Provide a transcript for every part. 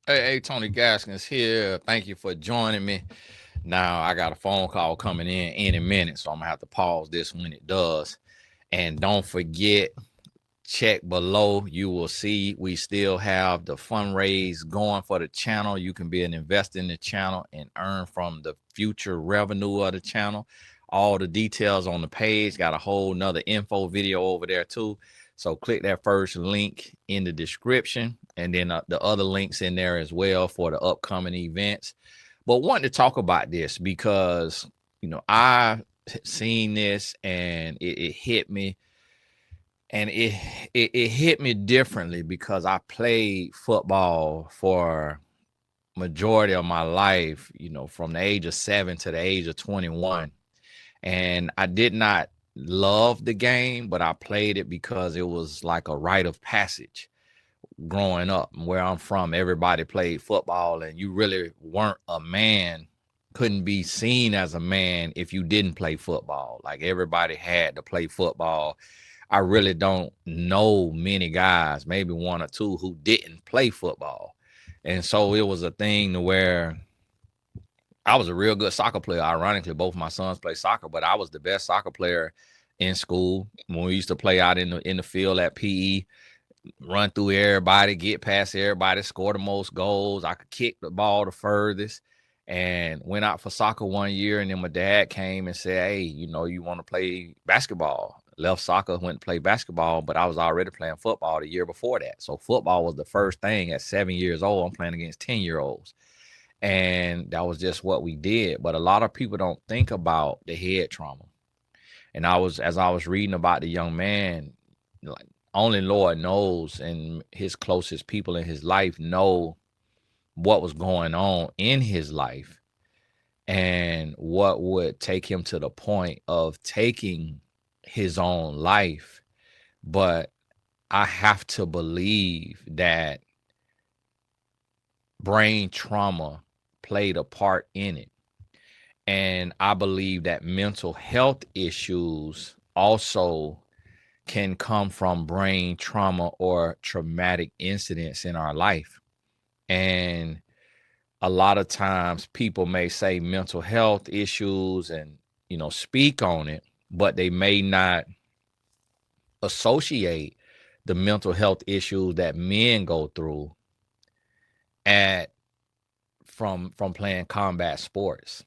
Hey, Tony Gaskins here. Thank you for joining me. Now I got a phone call coming in any minute, so I'm gonna have to pause this when it does. And don't forget, check below. You will see we still have the fundraise going for the channel. You can be an investor in the channel and earn from the future revenue of the channel. All the details on the page. Got a whole nother info video over there too. So click that first link in the description, and then the other links in there as well for the upcoming events. But wanting to talk about this because I seen this and it hit me, and it hit me differently because I played football for majority of my life, from the age of 7 to the age of 21. And I did not love the game, but I played it because it was like a rite of passage. Growing up where I'm from, everybody played football, and you really weren't a man, couldn't be seen as a man if you didn't play football. Like, everybody had to play football. I really don't know many guys, maybe one or two, who didn't play football. And so it was a thing to where I was a real good soccer player. Ironically, both my sons play soccer, but I was the best soccer player in school when we used to play out in the field at PE. Run through everybody, get past everybody, score the most goals. I could kick the ball the furthest, and went out for soccer one year. And then my dad came and said, "Hey, you want to play basketball?" Left soccer, went to play basketball, but I was already playing football the year before that. So football was the first thing at 7 years old. I'm playing against 10-year-olds. And that was just what we did. But a lot of people don't think about the head trauma. And as I was reading about the young man, like, only Lord knows, and his closest people in his life know what was going on in his life and what would take him to the point of taking his own life. But I have to believe that brain trauma played a part in it. And I believe that mental health issues also can come from brain trauma or traumatic incidents in our life. And a lot of times people may say mental health issues and, speak on it, but they may not associate the mental health issues that men go through at from playing combat sports.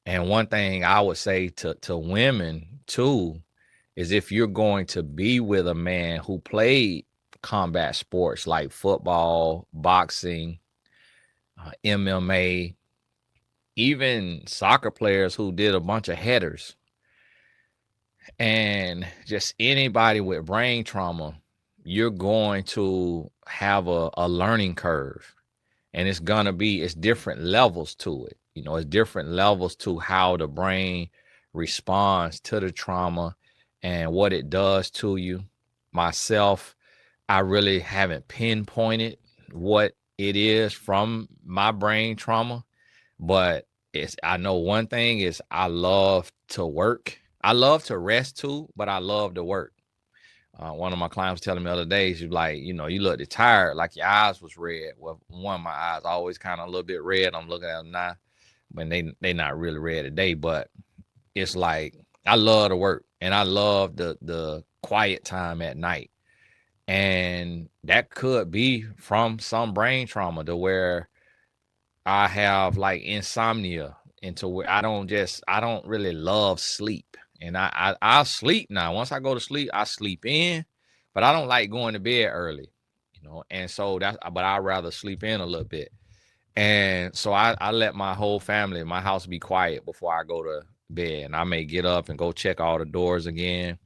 And one thing I would say to women too is, if you're going to be with a man who played combat sports like football, boxing, MMA, even soccer players who did a bunch of headers, and just anybody with brain trauma, you're going to have a learning curve. And it's different levels to it. It's different levels to how the brain responds to the trauma and what it does to you. Myself, I really haven't pinpointed what it is from my brain trauma, but I know one thing is, I love to work. I love to rest too, but I love to work. One of my clients was telling me the other day, she's like, you looked tired, like your eyes was red. Well, one of my eyes always kind of a little bit red. I'm looking at them now, when they not really red today, but it's like, I love to work, and I love the quiet time at night. And that could be from some brain trauma, to where I have like insomnia, into where I don't really love sleep. And I'll sleep now. Once I go to sleep, I sleep in, but I don't like going to bed early, And so but I'd rather sleep in a little bit. And so I let my whole family, my house, be quiet before I go to bed. And I may get up and go check all the doors again,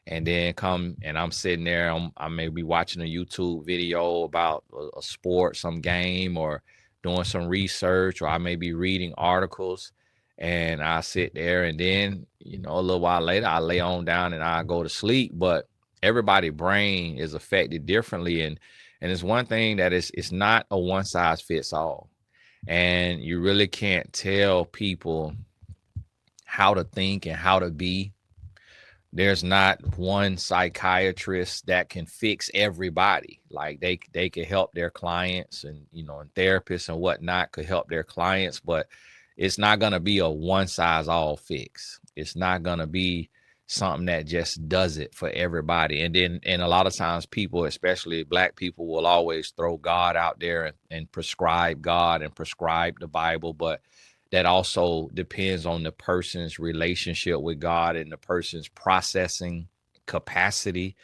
and then come, and I'm sitting there. I may be watching a YouTube video about a sport, some game, or doing some research, or I may be reading articles, and I sit there, and then, a little while later, I lay on down and I go to sleep. But everybody's brain is affected differently. And it's one thing that it's not a one size fits all. And you really can't tell people how to think and how to be, There's not one psychiatrist that can fix everybody. Like they could help their clients, and and therapists and whatnot could help their clients, but it's not gonna be a one size all fix. It's not gonna be something that just does it for everybody. And a lot of times people, especially black people, will always throw God out there and prescribe God and prescribe the Bible, but that also depends on the person's relationship with God and the person's processing capacity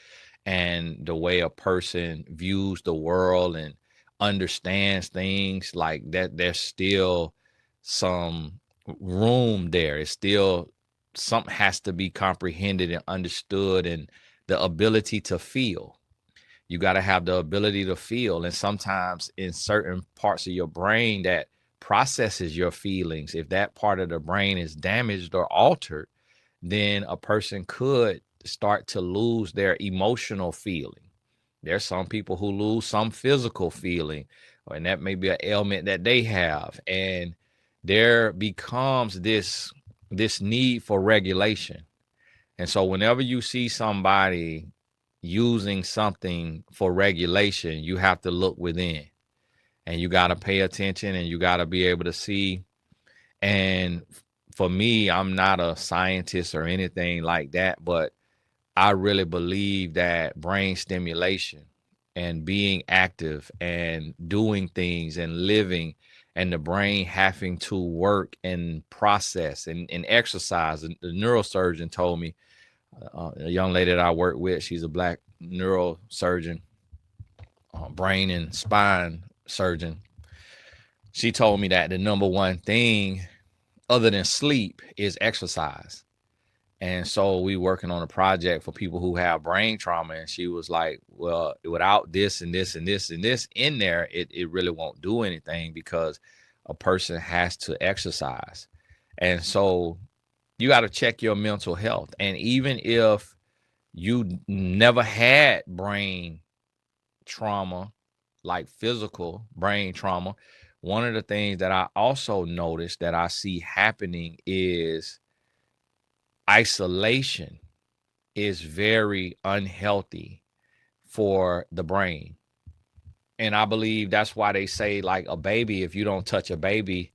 and the way a person views the world and understands things. Like that, there's still some room there. It's still something has to be comprehended and understood, and the ability to feel. You got to have the ability to feel. And sometimes in certain parts of your brain that processes your feelings, if that part of the brain is damaged or altered, then a person could start to lose their emotional feeling. There's some people who lose some physical feeling, and that may be an ailment that they have. And there becomes this need for regulation. And so whenever you see somebody using something for regulation, you have to look within, and you got to pay attention, and you got to be able to see. And for me, I'm not a scientist or anything like that, but I really believe that brain stimulation and being active and doing things and living, and the brain having to work and process and exercise. And the neurosurgeon told me, a young lady that I work with, she's a black neurosurgeon, brain and spine surgeon. She told me that the number one thing other than sleep is exercise. And so we working on a project for people who have brain trauma. And she was like, well, without this and this and this and this in there, it really won't do anything, because a person has to exercise. And so you got to check your mental health. And even if you never had brain trauma, like physical brain trauma, one of the things that I also noticed that I see happening is isolation is very unhealthy for the brain. And I believe that's why they say, like a baby, if you don't touch a baby,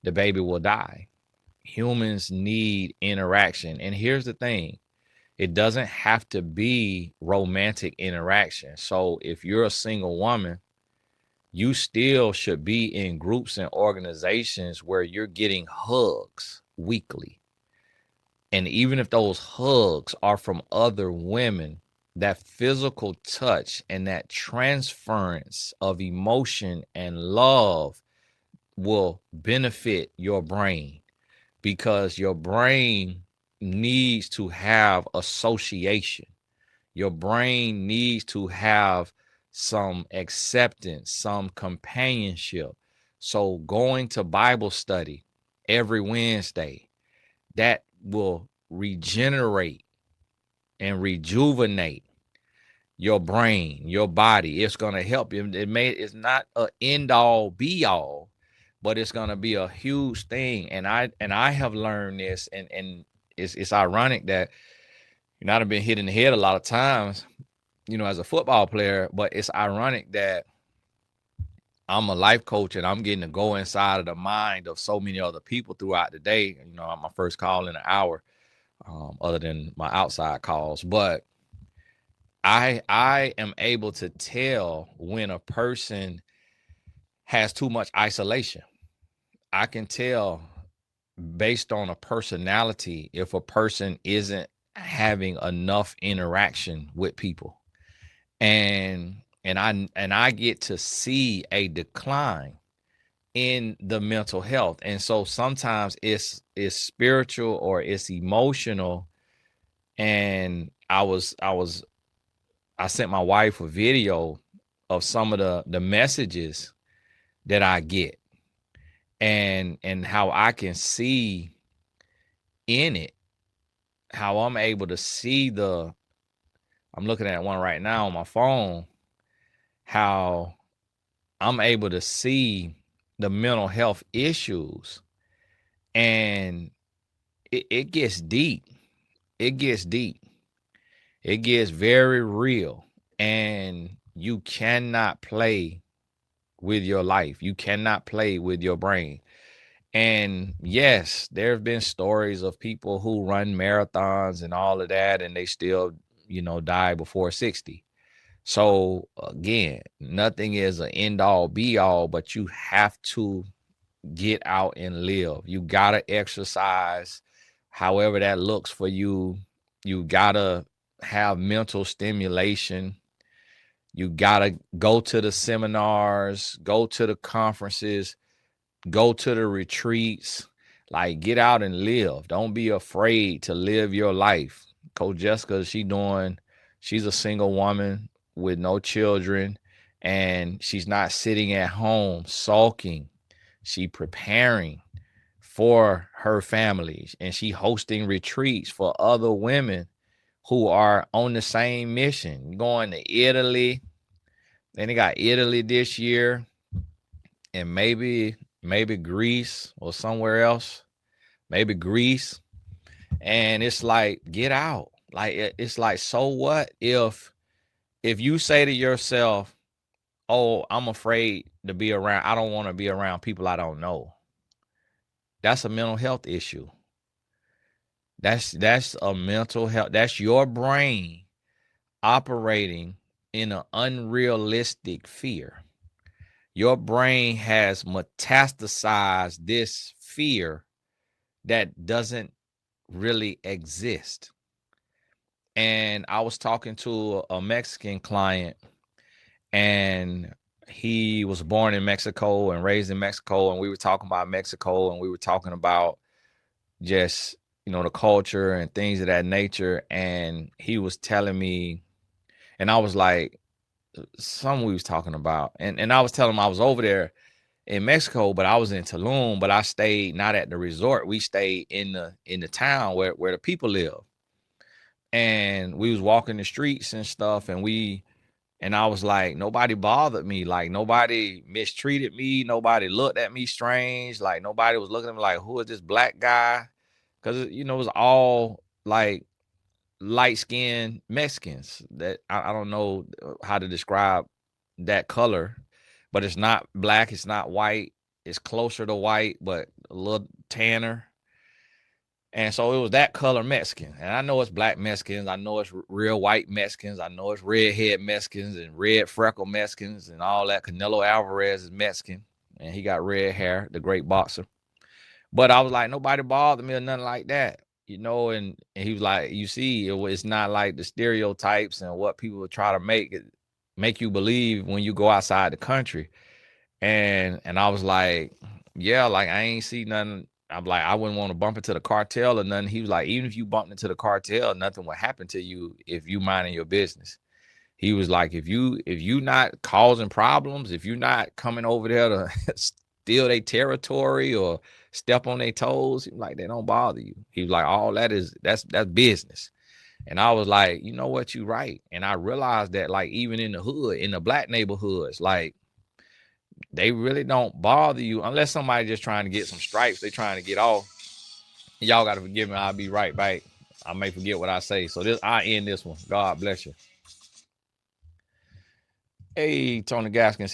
the baby will die. Humans need interaction. And here's the thing, it doesn't have to be romantic interaction. So if you're a single woman, you still should be in groups and organizations where you're getting hugs weekly. And even if those hugs are from other women, that physical touch and that transference of emotion and love will benefit your brain, because your brain needs to have association. Your brain needs to have some acceptance, some companionship. So going to Bible study every Wednesday, that will regenerate and rejuvenate your brain, your body. It's going to help you. It's not an end all be all, but it's going to be a huge thing. And I have learned this, and it's ironic that I've been hit in the head a lot of times, as a football player, but it's ironic that I'm a life coach and I'm getting to go inside of the mind of so many other people throughout the day. My first call in an hour, other than my outside calls. But I am able to tell when a person has too much isolation. I can tell based on a personality if a person isn't having enough interaction with people. And I get to see a decline in the mental health. And so sometimes it's spiritual or it's emotional. And I sent my wife a video of some of the messages that I get, and how I can see in it, how I'm able to see I'm looking at one right now on my phone, how I'm able to see the mental health issues. And it gets deep. It gets deep. It gets very real, and you cannot play with your life. You cannot play with your brain. And yes, there have been stories of people who run marathons and all of that, and they still, die before 60. So again, nothing is an end all be all, but you have to get out and live. You gotta exercise, however that looks for you. You gotta have mental stimulation. You gotta go to the seminars, go to the conferences, go to the retreats. Like, get out and live. Don't be afraid to live your life. Coach Jessica, she's a single woman with no children, and she's not sitting at home sulking. She preparing for her family, and she hosting retreats for other women who are on the same mission, going to Italy. Then they got Italy this year, and maybe Greece or somewhere else, maybe Greece. And it's like, get out. Like, it's like, so what if you say to yourself, oh, I'm afraid to be around, I don't want to be around people I don't know. That's a mental health issue. That's a mental health. That's your brain operating in an unrealistic fear. Your brain has metastasized this fear that doesn't really exist. And I was talking to a Mexican client, and he was born in Mexico and raised in Mexico, and we were talking about Mexico, and we were talking about just, the culture and things of that nature. And he was telling me, and I was like, something we was talking about. And I was telling him I was over there in Mexico, but I was in Tallen, but I stayed not at the resort. We stayed in the town where the people live. And we was walking the streets and stuff, and I was like, nobody bothered me. Like, nobody mistreated me. Nobody looked at me strange. Like, nobody was looking at me like, who is this black guy? Because, it was all like light-skinned Mexicans that I don't know how to describe that color, but it's not black, it's not white, it's closer to white, but a little tanner. And so it was that color Mexican. And I know it's black Mexicans, I know it's real white Mexicans, I know it's redhead Mexicans and red freckle Mexicans and all that. Canelo Alvarez is Mexican, and he got red hair, the great boxer. But I was like, nobody bothered me or nothing like that, and he was like, you see, it's not like the stereotypes and what people try to make you believe when you go outside the country. And I was like, yeah, like, I ain't see nothing. I'm like, I wouldn't want to bump into the cartel or nothing. He was like, even if you bumped into the cartel, nothing would happen to you if you minding your business. He was like, if you not causing problems, if you're not coming over there to steal their territory or step on their toes, he was like, they don't bother you. He was like, all that's business. And I was like, you know what, you right. And I realized that, like, even in the hood, in the black neighborhoods, like, they really don't bother you unless somebody just trying to get some stripes. They trying to get off. Y'all got to forgive me. I'll be right back. I may forget what I say. So I end this one. God bless you. Hey, Tony Gaskins